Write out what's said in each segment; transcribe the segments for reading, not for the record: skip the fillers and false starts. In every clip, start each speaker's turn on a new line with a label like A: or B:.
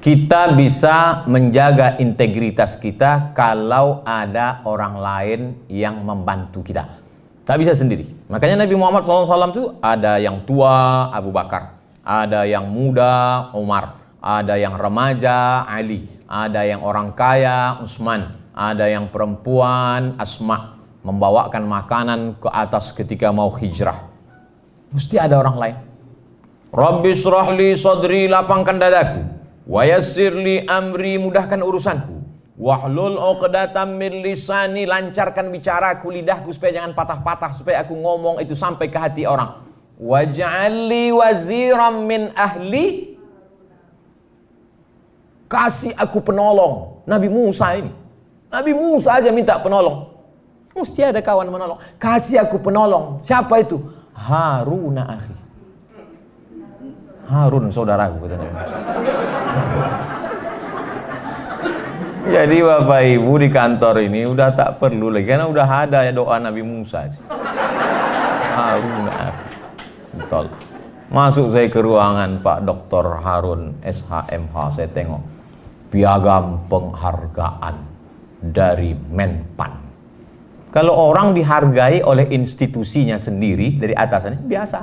A: Kita bisa menjaga integritas kita kalau ada orang lain yang membantu kita. Tak bisa sendiri. Makanya Nabi Muhammad SAW itu ada yang tua, Abu Bakar. Ada yang muda, Umar. Ada yang remaja, Ali. Ada yang orang kaya, Utsman. Ada yang perempuan, Asma. Membawakan makanan ke atas ketika mau hijrah. Mesti ada orang lain. Rabbi shrahli sadri, lapangkan dadaku. Wa yassirli amri, mudahkan urusanku. Wahlul 'uqdatam min lisani, lancarkan bicaraku, lidahku supaya jangan patah-patah, supaya aku ngomong itu sampai ke hati orang. Waj'alli waziram min ahli, kasih aku penolong. Nabi Musa ini, Nabi Musa aja minta penolong, mesti ada kawan menolong. Kasih aku penolong. Siapa itu? Harun akhi. Harun saudaraku, kata Nabi Musa. Jadi Bapak Ibu di kantor ini udah tak perlu lagi, karena udah ada ya doa Nabi Musa. Harun akhi. Betul. Masuk saya ke ruangan Pak Dr. Harun SHMH, saya tengok piagam penghargaan dari Menpan. Kalau orang dihargai oleh institusinya sendiri dari atasannya biasa.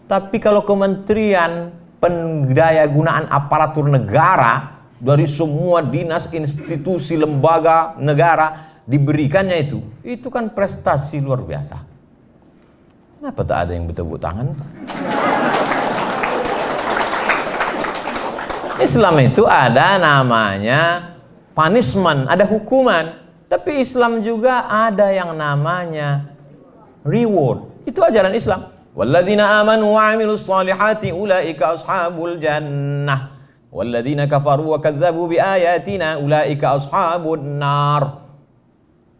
A: Tapi kalau kementerian pendayagunaan aparatur negara dari semua dinas, institusi, lembaga negara diberikannya itu kan prestasi luar biasa. Kenapa tak ada yang bertepuk tangan? Islam itu ada namanya punishment, ada hukuman. Tapi Islam juga ada yang namanya reward. Itu ajaran Islam. Walladzina amanu wa 'amilus shalihati ulaika ashabul jannah. Walladzina kafaru wa kadzdzabu biayatina ulaika ashabun nar.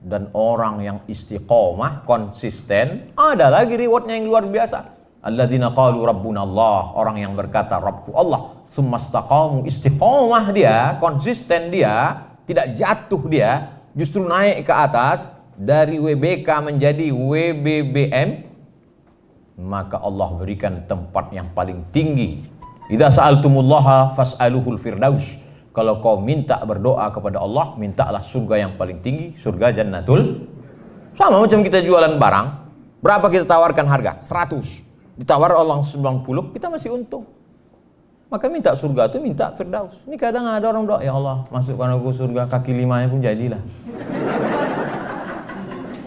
A: Dan orang yang istiqomah, konsisten, ada lagi rewardnya yang luar biasa. Alladzina qalu rabbuna Allah, orang yang berkata Rabbku Allah, tsumastaqamu, istiqomah dia, konsisten dia, tidak jatuh dia, justru naik ke atas dari WBK menjadi WBBM, maka Allah berikan tempat yang paling tinggi. Idza sa'altumullaha fas'aluhul firdaus. Kalau kau minta berdoa kepada Allah, mintalah surga yang paling tinggi, surga Jannatul. Sama macam kita jualan barang, berapa kita tawarkan harga? 100. Ditawar orang 90, kita masih untung. Maka minta surga itu minta firdaus. Ini kadang ada orang doa, ya Allah, masukkan aku surga, kaki limanya pun jadilah.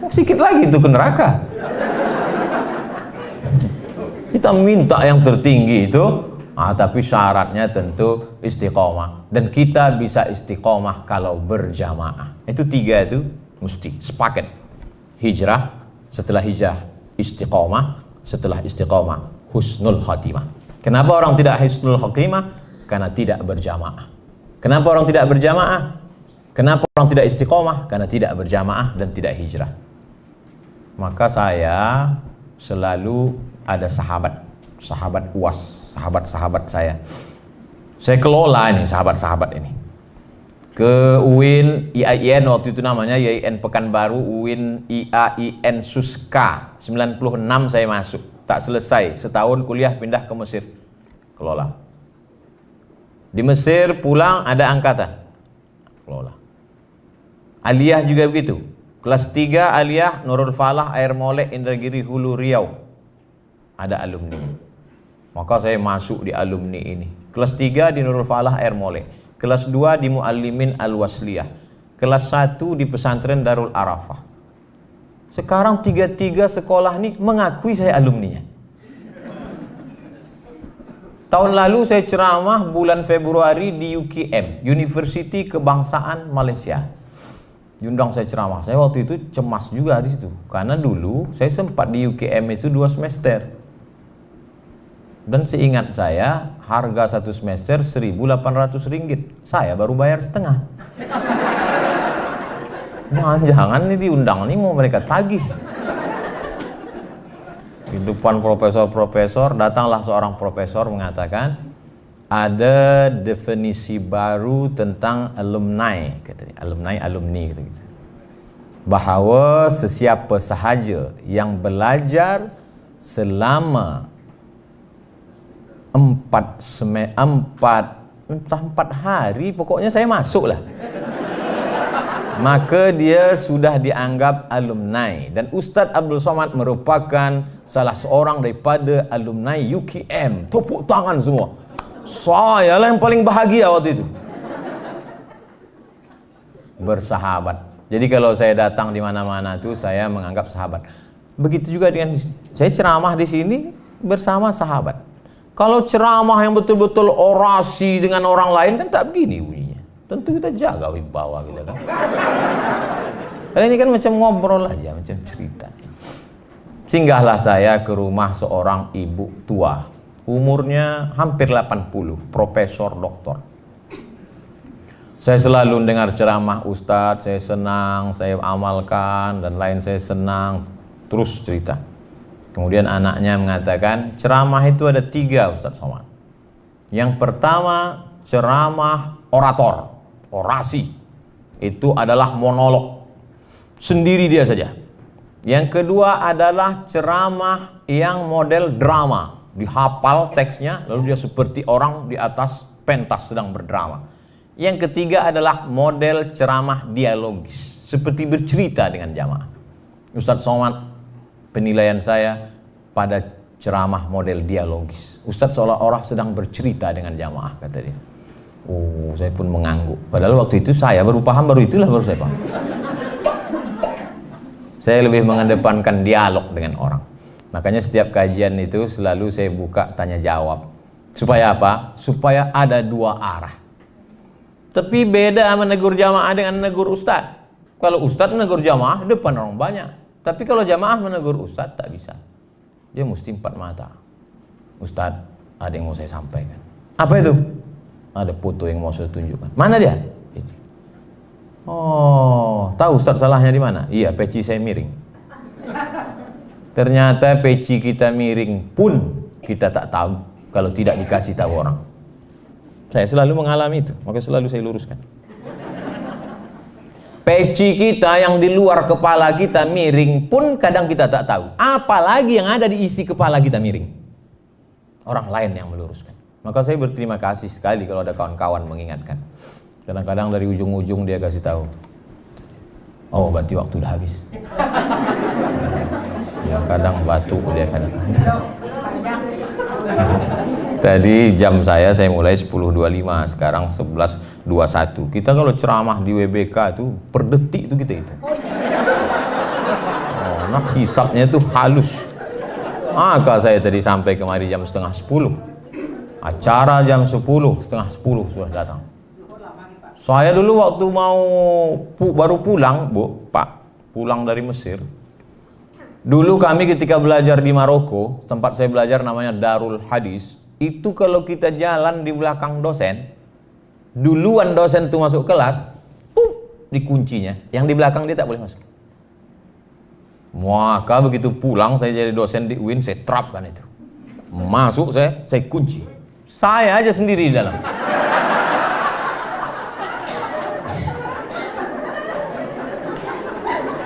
A: Sedikit lagi itu ke neraka. Kita minta yang tertinggi itu, tapi syaratnya tentu istiqomah. Dan kita bisa istiqomah kalau berjamaah. Itu 3 itu mesti sepaket. Hijrah, setelah hijrah istiqomah, setelah istiqomah husnul khatimah. Kenapa orang tidak husnul khatimah? Karena tidak berjamaah. Kenapa orang tidak berjamaah? Kenapa orang tidak istiqomah? Karena tidak berjamaah dan tidak hijrah. Maka saya selalu ada sahabat UAS, sahabat-sahabat saya. Saya kelola ini sahabat-sahabat ini. Ke UIN IAIN waktu itu namanya IAIN Pekanbaru, UIN IAIN Suska. 96 saya masuk, tak selesai, setahun kuliah pindah ke Mesir. Kelola. Di Mesir pulang ada angkatan. Kelola. Aliyah juga begitu. Kelas 3 Aliyah Nurul Falah Air Molek Indragiri Hulu Riau. Ada alumni. Maka saya masuk di alumni ini. Kelas 3 di Nurul Falah Air Molek. Kelas 2 di Muallimin Al-Wasliyah. Kelas 1 di Pesantren Darul Arafah. Sekarang 3 sekolah ini mengakui saya alumninya. Tahun lalu saya ceramah bulan Februari di UKM, University Kebangsaan Malaysia. Diundang saya ceramah. Saya waktu itu cemas juga di situ. Karena dulu saya sempat di UKM itu 2 semester. Dan seingat saya harga 1 semester Rp1.800. Saya baru bayar setengah. Jangan-jangan ini diundang nih mau mereka tagih. Di depan profesor-profesor datanglah seorang profesor mengatakan ada definisi baru tentang alumni, katanya. Alumni gitu. Bahwa sesiapa sahaja yang belajar selama 4 entah 4 hari, pokoknya saya masuk lah. Maka dia sudah dianggap alumni, dan Ustadz Abdul Somad merupakan salah seorang daripada alumni UKM. Tepuk tangan semua. Saya lah yang paling bahagia waktu itu. Bersahabat. Jadi kalau saya datang di mana-mana tuh saya menganggap sahabat. Begitu juga dengan saya ceramah di sini bersama sahabat. Kalau ceramah yang betul-betul orasi dengan orang lain kan tak begini bunyinya. Tentu kita jaga wibawa kita kan. Karena ini kan macam ngobrol aja, macam cerita. Singgahlah saya ke rumah seorang ibu tua. Umurnya hampir 80, profesor doktor. Saya selalu dengar ceramah Ustadz, saya senang, saya amalkan, dan lain saya senang. Terus cerita. Kemudian anaknya mengatakan, ceramah itu ada 3 Ustadz Somad. Yang pertama, ceramah orator, orasi. Itu adalah monolog. Sendiri dia saja. Yang kedua adalah ceramah yang model drama. Dihafal teksnya, lalu dia seperti orang di atas pentas sedang berdrama. Yang ketiga adalah model ceramah dialogis, seperti bercerita dengan jamaah. Ustadz Somad, penilaian saya pada ceramah model dialogis. Ustadz seolah-olah sedang bercerita dengan jamaah, kata dia. Oh, saya pun mengangguk. Padahal waktu itu saya baru paham, baru saya paham. Saya lebih mengedepankan dialog dengan orang. Makanya setiap kajian itu selalu saya buka tanya jawab. Supaya apa? Supaya ada 2 arah. Tapi beda menegur jamaah dengan menegur ustadz. Kalau ustadz menegur jamaah depan orang banyak. Tapi kalau jamaah menegur ustadz tak bisa. Dia mesti 4 mata. Ustadz, ada yang mau saya sampaikan. Apa itu? Ada foto yang mau saya tunjukkan. Mana dia? Ini. Oh, tahu ustadz salahnya di mana? Iya, peci saya miring. Ternyata peci kita miring pun kita tak tahu kalau tidak dikasih tahu orang. Saya selalu mengalami itu, maka selalu saya luruskan. Peci kita yang di luar kepala kita miring pun kadang kita tak tahu. Apalagi yang ada di isi kepala kita miring. Orang lain yang meluruskan. Maka saya berterima kasih sekali kalau ada kawan-kawan mengingatkan. Kadang-kadang dari ujung-ujung dia kasih tahu. Oh, berarti waktu udah habis. Ya, kadang batu dia kadang. Tadi jam saya mulai 10.25, sekarang 11.21. Kita kalau ceramah di WBK itu per detik itu kita itu. Oh, nah hisapnya itu halus. Maka saya tadi sampai kemari jam 9:30. Acara jam 10:30 sudah datang. Saya dulu waktu baru pulang, Bu, Pak, pulang dari Mesir. Dulu kami ketika belajar di Maroko, tempat saya belajar namanya Darul Hadis. Itu kalau kita jalan di belakang dosen, duluan dosen itu masuk kelas, dikuncinya. Yang di belakang dia tak boleh masuk. Maka begitu pulang saya jadi dosen di UIN, saya terapkan itu. Masuk saya kunci. Saya aja sendiri di dalam.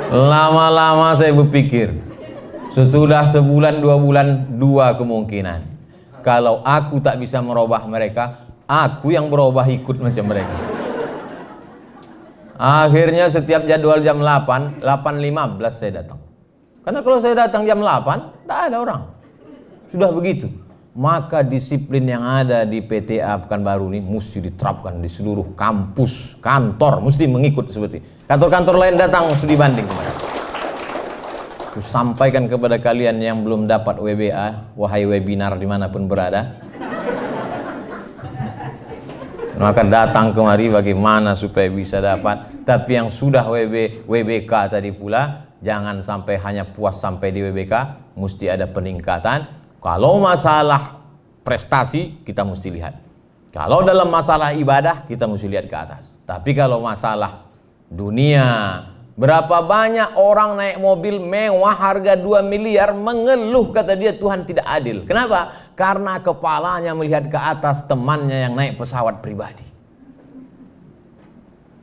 A: Lama-lama saya berpikir, sesudah sebulan 2 bulan 2 kemungkinan. Kalau aku tak bisa merubah mereka, aku yang berubah ikut macam mereka. Akhirnya setiap jadwal jam 8:15 saya datang. Karena kalau saya datang jam 8, tak ada orang. Sudah begitu. Maka disiplin yang ada di PTA Pekanbaru ini mesti diterapkan di seluruh kampus, kantor, mesti mengikut seperti. Kantor-kantor lain datang studi banding kemarin. Sampaikan kepada kalian yang belum dapat WBA, wahai webinar dimanapun berada, maka datang kemari bagaimana supaya bisa dapat. Tapi yang sudah WBK tadi pula, jangan sampai hanya puas sampai di WBK, mesti ada peningkatan. Kalau masalah prestasi kita mesti lihat, kalau dalam masalah ibadah kita mesti lihat ke atas. Tapi kalau masalah dunia, berapa banyak orang naik mobil mewah harga 2 miliar mengeluh, kata dia Tuhan tidak adil. Kenapa? Karena kepalanya melihat ke atas temannya yang naik pesawat pribadi.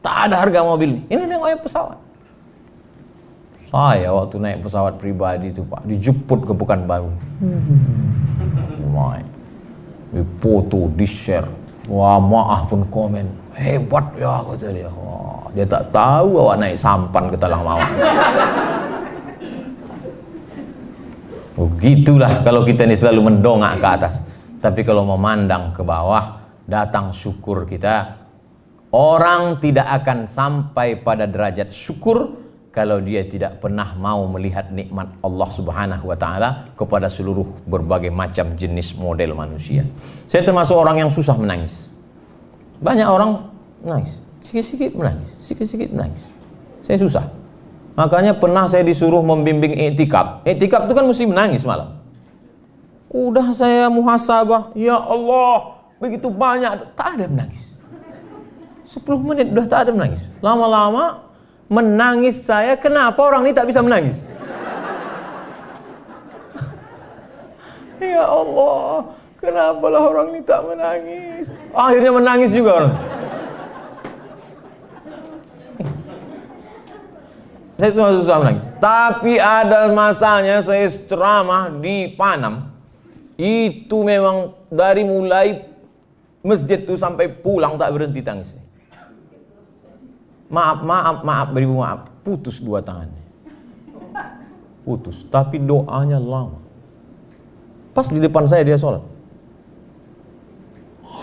A: Tak ada harga mobil, ini yang naik pesawat. Saya waktu naik pesawat pribadi itu Pak, dijemput ke Pekanbaru. Di foto, di share. Wah, maaf pun komen. Hebat ya, kata dia. Wah, dia tak tahu awak naik sampan ke talang mawar. Begitulah kalau kita ini selalu mendongak ke atas. Tapi kalau memandang ke bawah, datang syukur kita. Orang tidak akan sampai pada derajat syukur kalau dia tidak pernah mau melihat nikmat Allah Subhanahu wa taala kepada seluruh berbagai macam jenis model manusia. Saya termasuk orang yang susah menangis. Banyak orang menangis, sikit-sikit menangis, sikit-sikit menangis. Saya susah. Makanya pernah saya disuruh membimbing iktikaf. Iktikaf itu kan mesti menangis malam. Udah saya muhasabah, ya Allah, begitu banyak, tak ada menangis. 10 menit udah tak ada menangis. Lama-lama menangis saya, kenapa orang ini tak bisa menangis? Ya Allah, kenapalah orang ini tak menangis? Akhirnya menangis juga orang. Saya itu susah menangis. Tapi ada masanya saya ceramah di Panam. Itu memang dari mulai masjid itu sampai pulang tak berhenti tangis. Maaf, beribu maaf. Putus dua tangannya. Putus. Tapi doanya lama. Pas di depan saya dia sholat.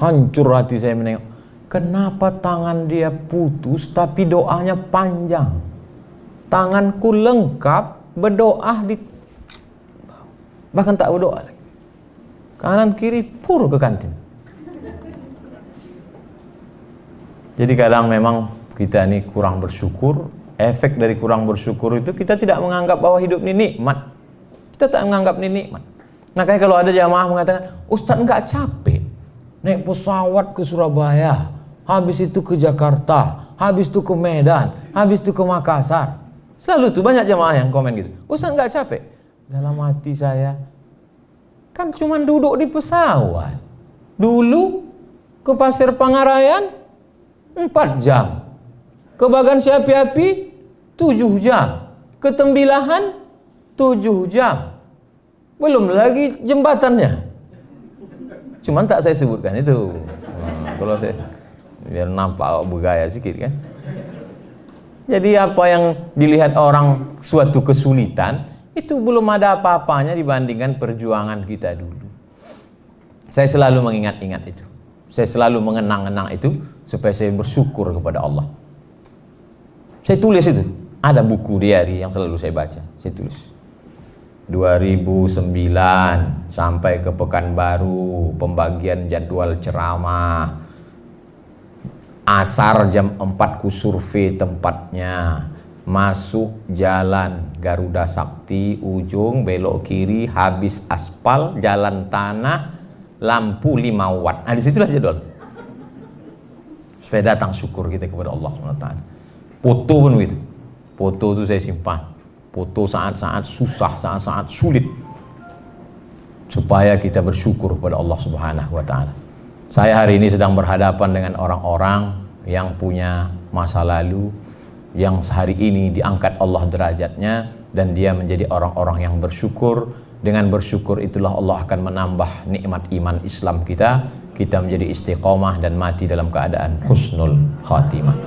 A: Hancur hati saya menengok. Kenapa tangan dia putus tapi doanya panjang? Tanganku lengkap berdoa di, bahkan tak berdoa lagi. Kanan kiri pur ke kantin. Jadi kadang memang kita ini kurang bersyukur. Efek dari kurang bersyukur itu kita tidak menganggap bahwa hidup ini nikmat. Kita tak menganggap ini nikmat. Makanya kalau ada jamaah mengatakan, Ustadz enggak capek naik pesawat ke Surabaya, habis itu ke Jakarta, habis itu ke Medan, habis itu ke Makassar. Selalu tuh banyak jamaah yang komen gitu. Ustaz nggak capek? Dalam hati saya, kan cuma duduk di pesawat. Dulu ke Pasir Pangarayan 4 jam. Ke Bagan Api-Api 7 jam. Ke Tembilahan 7 jam. Belum lagi jembatannya. Cuman tak saya sebutkan itu. Nah, kalau saya biar nampak bergaya sedikit kan. Jadi apa yang dilihat orang suatu kesulitan, itu belum ada apa-apanya dibandingkan perjuangan kita dulu. Saya selalu mengingat-ingat itu. Saya selalu mengenang-enang itu supaya saya bersyukur kepada Allah. Saya tulis itu. Ada buku diary yang selalu saya baca. Saya tulis. 2009 sampai ke Pekanbaru, pembagian jadwal ceramah. Asar jam 4 ku survei tempatnya. Masuk jalan Garuda Sakti, ujung belok kiri, habis aspal, jalan tanah, lampu 5 watt. Nah disitulah jadwal. Supaya datang syukur kita kepada Allah SWT. Foto pun begitu. Foto itu saya simpan. Foto saat-saat susah, saat-saat sulit. Supaya kita bersyukur kepada Allah Subhanahu wa Ta'ala. Saya hari ini sedang berhadapan dengan orang-orang yang punya masa lalu, yang sehari ini diangkat Allah derajatnya, dan dia menjadi orang-orang yang bersyukur. Dengan bersyukur itulah Allah akan menambah nikmat iman Islam kita. Kita menjadi istiqomah dan mati dalam keadaan husnul khatimah.